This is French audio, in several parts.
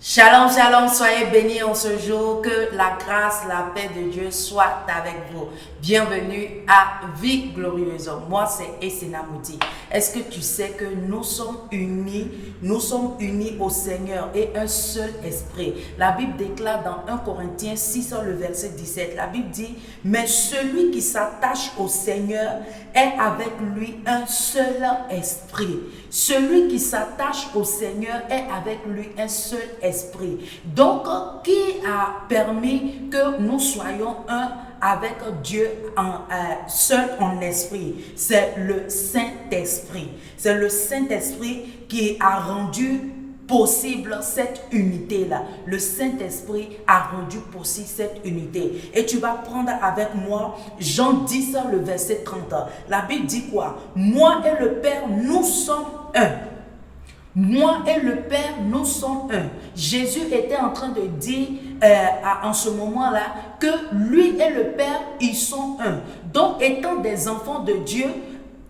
Shalom, shalom, soyez bénis en ce jour, que la grâce, la paix de Dieu soit avec vous. Bienvenue à Vie Glorieuse. Moi, c'est Essena Moudi. Est-ce que tu sais que nous sommes unis au Seigneur et un seul esprit? La Bible déclare dans 1 Corinthiens 6, le verset 17, la Bible dit, mais celui qui s'attache au Seigneur est avec lui un seul esprit. Celui qui s'attache au Seigneur est avec lui un seul esprit. Donc, qui a permis que nous soyons un avec Dieu seul en esprit? C'est le Saint-Esprit. C'est le Saint-Esprit qui a rendu possible cette unité-là. Le Saint-Esprit a rendu possible cette unité. Et tu vas prendre avec moi Jean 10, le verset 30. La Bible dit quoi? Moi et le Père, nous sommes un. Moi et le Père, nous sommes un. Jésus était en train de dire en ce moment-là que lui et le Père, ils sont un. Donc, étant des enfants de Dieu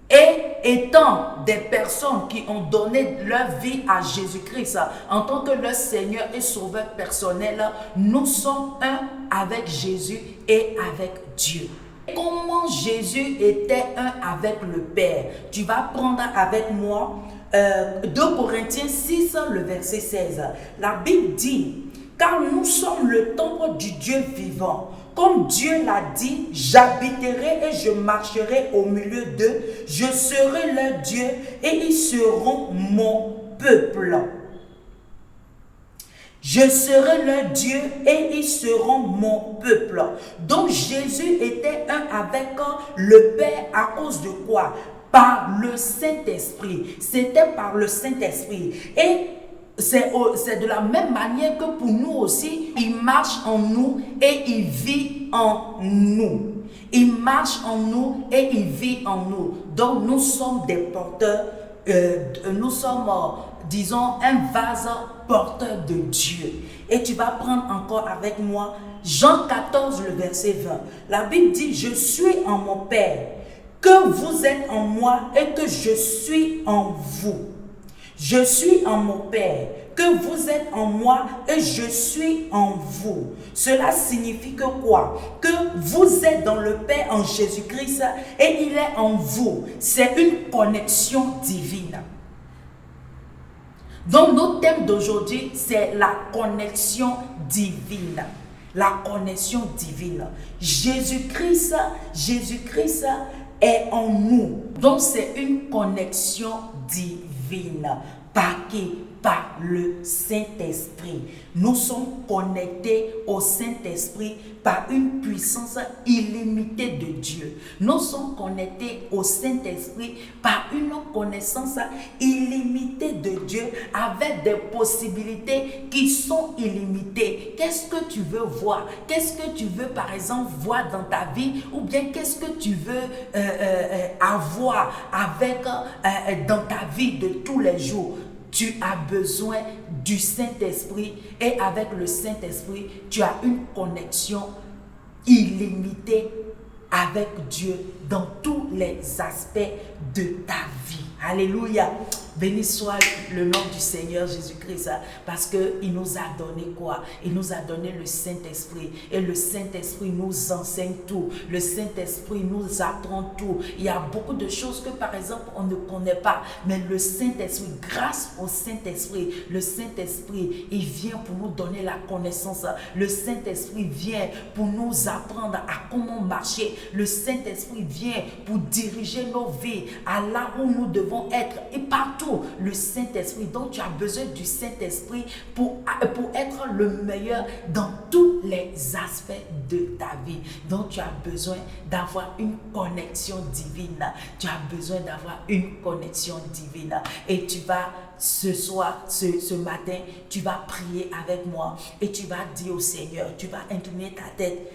et étant des personnes qui ont donné leur vie à Jésus-Christ en tant que leur Seigneur et Sauveur personnel, nous sommes un avec Jésus et avec Dieu. Comment Jésus était un avec le Père? Tu vas prendre avec moi 2 Corinthiens 6, le verset 16. La Bible dit, car nous sommes le temple du Dieu vivant. Comme Dieu l'a dit, j'habiterai et je marcherai au milieu d'eux. Je serai leur Dieu et ils seront mon peuple. Je serai leur Dieu et ils seront mon peuple. Donc Jésus était un avec le Père à cause de quoi? Par le Saint-Esprit. C'était par le Saint-Esprit. Et c'est de la même manière que pour nous aussi, il marche en nous et il vit en nous. Il marche en nous et il vit en nous. Donc nous sommes des porteurs, nous sommes, disons, un vase porteur de Dieu. Et tu vas prendre encore avec moi Jean 14, le verset 20. La Bible dit, je suis en mon Père, que vous êtes en moi et que je suis en vous. Je suis en mon Père, que vous êtes en moi et je suis en vous. Cela signifie que quoi? Que vous êtes dans le Père en Jésus-Christ et il est en vous. C'est une connexion divine. Donc notre thème d'aujourd'hui, c'est la connexion divine. La connexion divine. Jésus-Christ est en nous. Donc c'est une connexion divine. Par qui? Par le Saint-Esprit. Nous sommes connectés au Saint-Esprit par une puissance illimitée de Dieu. Nous sommes connectés au Saint-Esprit par une connaissance illimitée de Dieu avec des possibilités qui sont illimitées. Qu'est-ce que tu veux voir? Qu'est-ce que tu veux par exemple voir dans ta vie? Ou bien qu'est-ce que tu veux avoir avec dans ta vie de tous les jours? Tu as besoin du Saint-Esprit et avec le Saint-Esprit, tu as une connexion illimitée avec Dieu dans tous les aspects de ta vie. Alléluia. Béni soit le nom du Seigneur Jésus-Christ parce qu'il nous a donné quoi? Il nous a donné le Saint-Esprit et le Saint-Esprit nous enseigne tout. Le Saint-Esprit nous apprend tout. Il y a beaucoup de choses que par exemple on ne connaît pas, mais le Saint-Esprit, grâce au Saint-Esprit, le Saint-Esprit, il vient pour nous donner la connaissance. Le Saint-Esprit vient pour nous apprendre à comment marcher. Le Saint-Esprit vient pour diriger nos vies à là où nous devons être et partout partout le Saint-Esprit. Donc tu as besoin du Saint-Esprit pour être le meilleur dans tous les aspects de ta vie. Donc tu as besoin d'avoir une connexion divine. Tu as besoin d'avoir une connexion divine. Et tu vas ce soir, ce matin, tu vas prier avec moi et tu vas dire au Seigneur, tu vas incliner ta tête.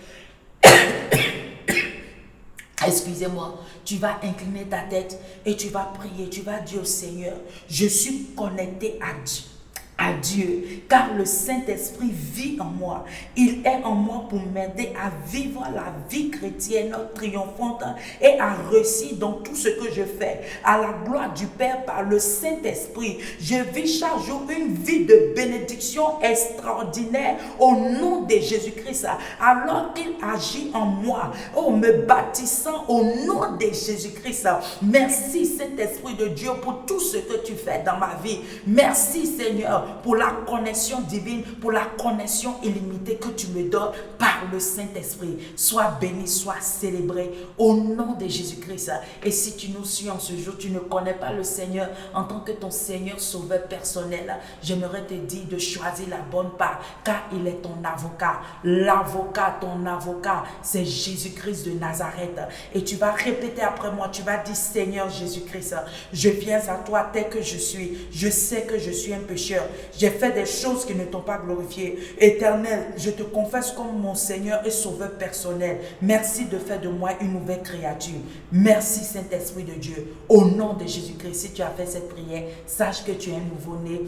Excusez-moi, tu vas incliner ta tête et tu vas prier, tu vas dire au Seigneur, je suis connecté à Dieu, car le Saint-Esprit vit en moi. Il est en moi pour m'aider à vivre la vie chrétienne triomphante et à réussir dans tout ce que je fais. À la gloire du Père par le Saint-Esprit, je vis chaque jour une vie de bénédiction extraordinaire au nom de Jésus-Christ. Alors qu'il agit en moi, me baptisant au nom de Jésus-Christ. Merci Saint-Esprit de Dieu pour tout ce que tu fais dans ma vie. Merci Seigneur pour la connexion divine, pour la connexion illimitée que tu me donnes par le Saint-Esprit. Sois béni, sois célébré au nom de Jésus-Christ. Et si tu nous suis en ce jour, tu ne connais pas le Seigneur en tant que ton Seigneur sauveur personnel, j'aimerais te dire de choisir la bonne part, car il est ton avocat. L'avocat, ton avocat, c'est Jésus-Christ de Nazareth. Et tu vas répéter après moi, tu vas dire, Seigneur Jésus-Christ, je viens à toi tel que je suis. Je sais que je suis un pécheur. J'ai fait des choses qui ne t'ont pas glorifié. Éternel, je te confesse comme mon Seigneur et sauveur personnel. Merci de faire de moi une nouvelle créature. Merci Saint-Esprit de Dieu. Au nom de Jésus-Christ, si tu as fait cette prière, sache que tu es un nouveau-né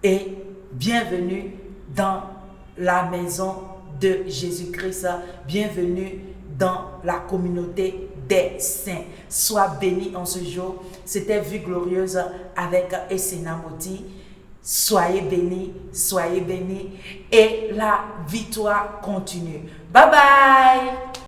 et bienvenue dans la maison de Jésus-Christ. Bienvenue dans la communauté des saints. Sois béni en ce jour. C'était Vie Glorieuse avec Essena Moti. Soyez bénis et la victoire continue. Bye bye.